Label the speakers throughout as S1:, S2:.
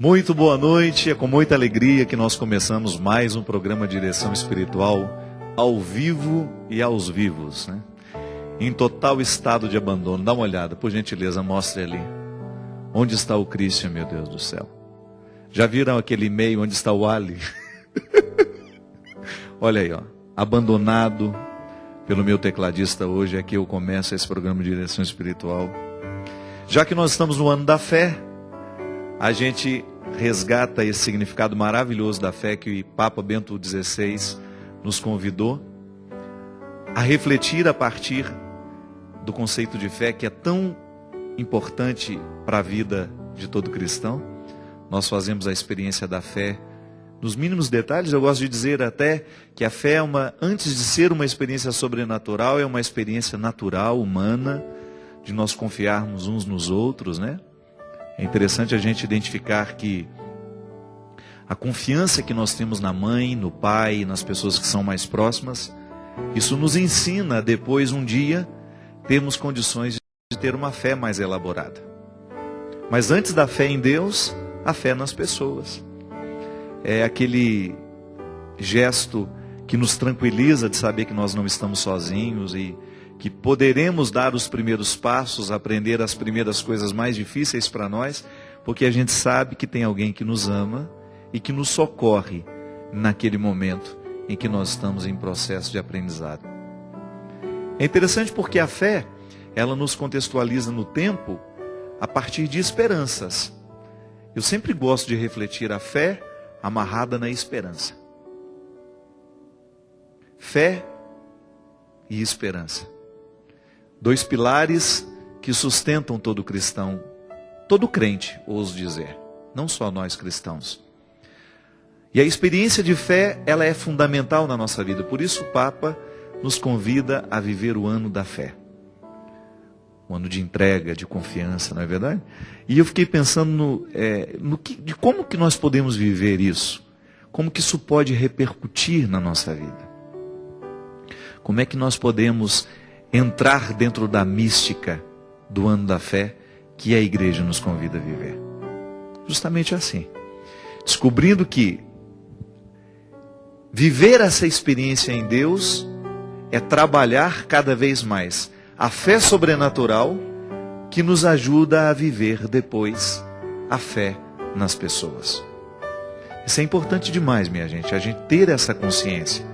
S1: Muito boa noite, é com muita alegria que nós começamos mais um programa Direção Espiritual ao vivo e aos vivos, né? Em total estado de abandono. Dá uma olhada, por gentileza, mostre ali. Onde está o Christian, meu Deus do céu? Já viram aquele e-mail onde está o Ali? Olha aí, ó, abandonado pelo meu tecladista hoje, é que eu começo esse programa de Direção Espiritual. Já que nós estamos no ano da fé, a gente resgata esse significado maravilhoso da fé que o Papa Bento XVI nos convidou a refletir a partir do conceito de fé que é tão importante para a vida de todo cristão. Nós fazemos a experiência da fé nos mínimos detalhes. Eu gosto de dizer até que a fé antes de ser uma experiência sobrenatural, é uma experiência natural, humana, de nós confiarmos uns nos outros, né? É interessante a gente identificar que a confiança que nós temos na mãe, no pai, nas pessoas que são mais próximas, isso nos ensina a depois, um dia, termos condições de ter uma fé mais elaborada. Mas antes da fé em Deus, a fé nas pessoas. É aquele gesto que nos tranquiliza de saber que nós não estamos sozinhos e que poderemos dar os primeiros passos, aprender as primeiras coisas mais difíceis para nós, porque a gente sabe que tem alguém que nos ama e que nos socorre naquele momento em que nós estamos em processo de aprendizado. É interessante porque a fé, ela nos contextualiza no tempo a partir de esperanças. Eu sempre gosto de refletir a fé amarrada na esperança. Fé e esperança. Dois pilares que sustentam todo cristão, todo crente, ouso dizer, não só nós cristãos. E a experiência de fé, ela é fundamental na nossa vida. Por isso o Papa nos convida a viver o ano da fé. Um ano de entrega, de confiança, não é verdade? E eu fiquei pensando de como que nós podemos viver isso. Como que isso pode repercutir na nossa vida. Como é que nós podemos entrar dentro da mística do ano da fé que a igreja nos convida a viver. Justamente assim. Descobrindo que viver essa experiência em Deus é trabalhar cada vez mais a fé sobrenatural que nos ajuda a viver depois a fé nas pessoas. Isso é importante demais, minha gente, a gente ter essa consciência.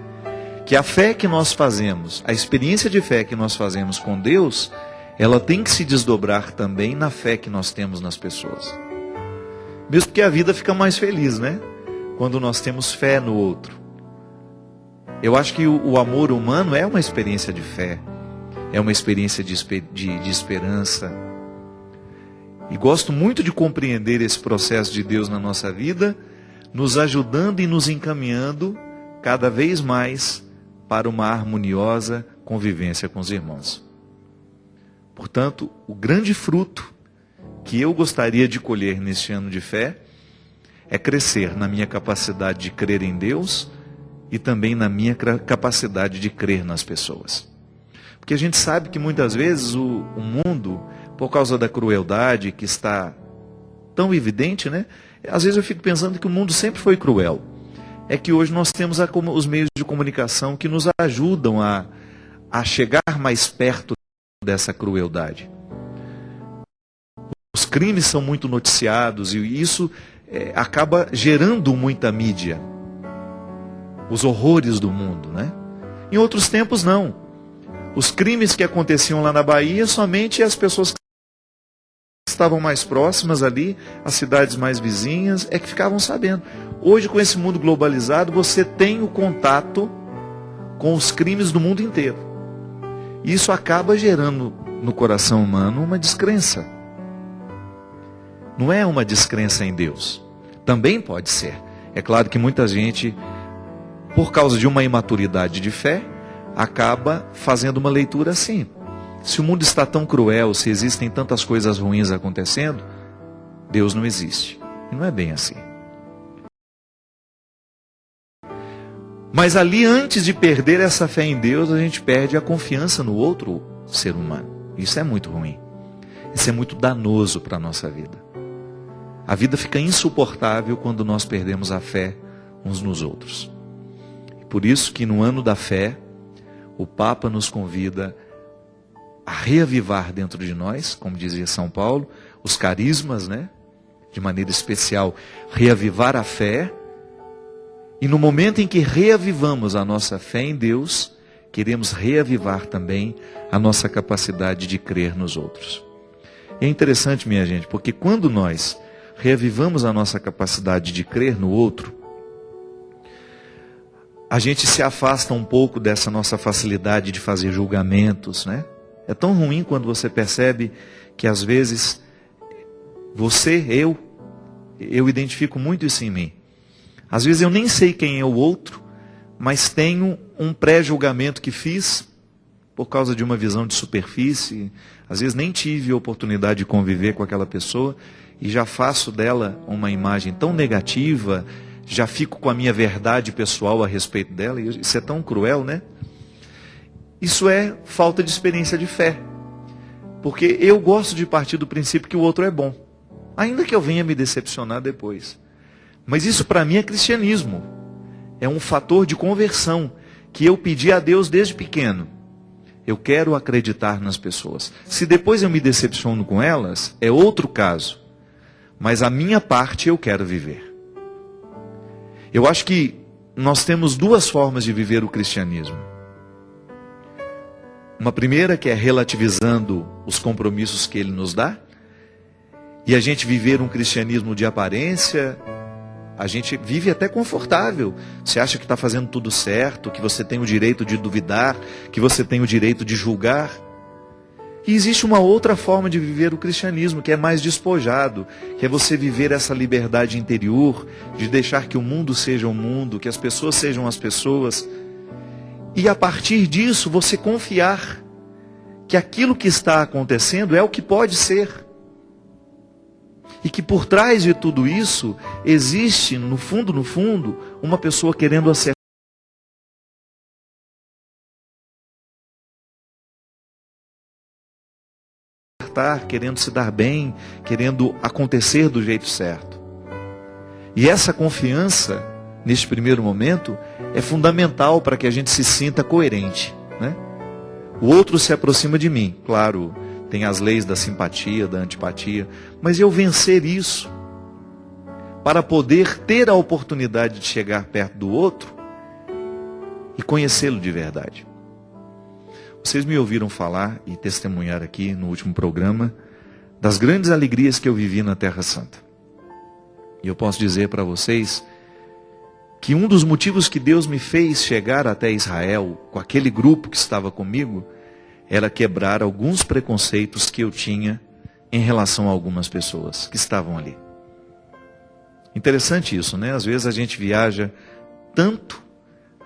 S1: Que a fé que nós fazemos, a experiência de fé que nós fazemos com Deus, ela tem que se desdobrar também na fé que nós temos nas pessoas. Mesmo porque a vida fica mais feliz, né? Quando nós temos fé no outro. Eu acho que o amor humano é uma experiência de fé, é uma experiência de esperança. E gosto muito de compreender esse processo de Deus na nossa vida, nos ajudando e nos encaminhando cada vez mais para uma harmoniosa convivência com os irmãos. Portanto, o grande fruto que eu gostaria de colher neste ano de fé é crescer na minha capacidade de crer em Deus e também na minha capacidade de crer nas pessoas. Porque a gente sabe que muitas vezes o mundo, por causa da crueldade que está tão evidente, né? Às vezes eu fico pensando que o mundo sempre foi cruel. É que hoje nós temos os meios de comunicação que nos ajudam a chegar mais perto dessa crueldade. Os crimes são muito noticiados e isso acaba gerando muita mídia. Os horrores do mundo, né? Em outros tempos não. Os crimes que aconteciam lá na Bahia, somente as pessoas que estavam mais próximas ali, as cidades mais vizinhas, é que ficavam sabendo. Hoje, com esse mundo globalizado, você tem o contato com os crimes do mundo inteiro. E isso acaba gerando no coração humano uma descrença. Não é uma descrença em Deus. Também pode ser. É claro que muita gente, por causa de uma imaturidade de fé, acaba fazendo uma leitura assim. Se o mundo está tão cruel, se existem tantas coisas ruins acontecendo, Deus não existe. E não é bem assim. Mas ali, antes de perder essa fé em Deus, a gente perde a confiança no outro ser humano. Isso é muito ruim. Isso é muito danoso para a nossa vida. A vida fica insuportável quando nós perdemos a fé uns nos outros. Por isso que no ano da fé, o Papa nos convida a reavivar dentro de nós, como dizia São Paulo, os carismas, né? De maneira especial, reavivar a fé. E no momento em que reavivamos a nossa fé em Deus, queremos reavivar também a nossa capacidade de crer nos outros. É interessante, minha gente, porque quando nós reavivamos a nossa capacidade de crer no outro, a gente se afasta um pouco dessa nossa facilidade de fazer julgamentos, né? É tão ruim quando você percebe que às vezes eu identifico muito isso em mim. Às vezes eu nem sei quem é o outro, mas tenho um pré-julgamento que fiz por causa de uma visão de superfície. Às vezes nem tive a oportunidade de conviver com aquela pessoa e já faço dela uma imagem tão negativa, já fico com a minha verdade pessoal a respeito dela. E isso é tão cruel, né? Isso é falta de experiência de fé. Porque eu gosto de partir do princípio que o outro é bom, ainda que eu venha me decepcionar depois. Mas isso para mim é cristianismo. É um fator de conversão que eu pedi a Deus desde pequeno. Eu quero acreditar nas pessoas. Se depois eu me decepciono com elas, é outro caso. Mas a minha parte eu quero viver. Eu acho que nós temos duas formas de viver o cristianismo. Uma primeira que é relativizando os compromissos que ele nos dá. E a gente viver um cristianismo de aparência, a gente vive até confortável. Você acha que está fazendo tudo certo, que você tem o direito de duvidar, que você tem o direito de julgar. E existe uma outra forma de viver o cristianismo, que é mais despojado, que é você viver essa liberdade interior, de deixar que o mundo seja o mundo, que as pessoas sejam as pessoas. E a partir disso você confiar que aquilo que está acontecendo é o que pode ser. E que por trás de tudo isso, existe, no fundo, uma pessoa querendo acertar, querendo se dar bem, querendo acontecer do jeito certo. E essa confiança, neste primeiro momento, é fundamental para que a gente se sinta coerente, né? O outro se aproxima de mim, claro, tem as leis da simpatia, da antipatia, mas eu vencer isso, para poder ter a oportunidade de chegar perto do outro e conhecê-lo de verdade. Vocês me ouviram falar e testemunhar aqui no último programa das grandes alegrias que eu vivi na Terra Santa. E eu posso dizer para vocês que um dos motivos que Deus me fez chegar até Israel, com aquele grupo que estava comigo, era quebrar alguns preconceitos que eu tinha em relação a algumas pessoas que estavam ali. Interessante isso, né? Às vezes a gente viaja tanto,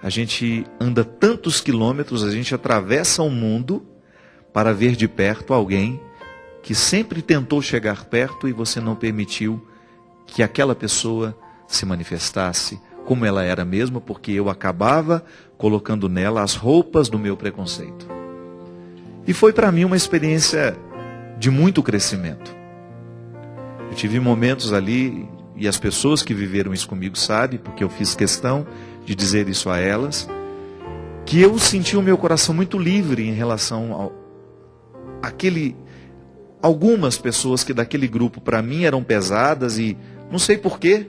S1: a gente anda tantos quilômetros, a gente atravessa o mundo para ver de perto alguém que sempre tentou chegar perto e você não permitiu que aquela pessoa se manifestasse como ela era mesmo, porque eu acabava colocando nela as roupas do meu preconceito. E foi para mim uma experiência de muito crescimento. Eu tive momentos ali, e as pessoas que viveram isso comigo sabem, porque eu fiz questão de dizer isso a elas, que eu senti o meu coração muito livre em relação algumas pessoas que daquele grupo para mim eram pesadas e não sei porquê.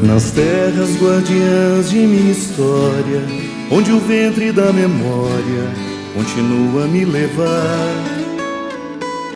S2: Nas terras guardiãs de minha história, onde o ventre da memória continua a me levar,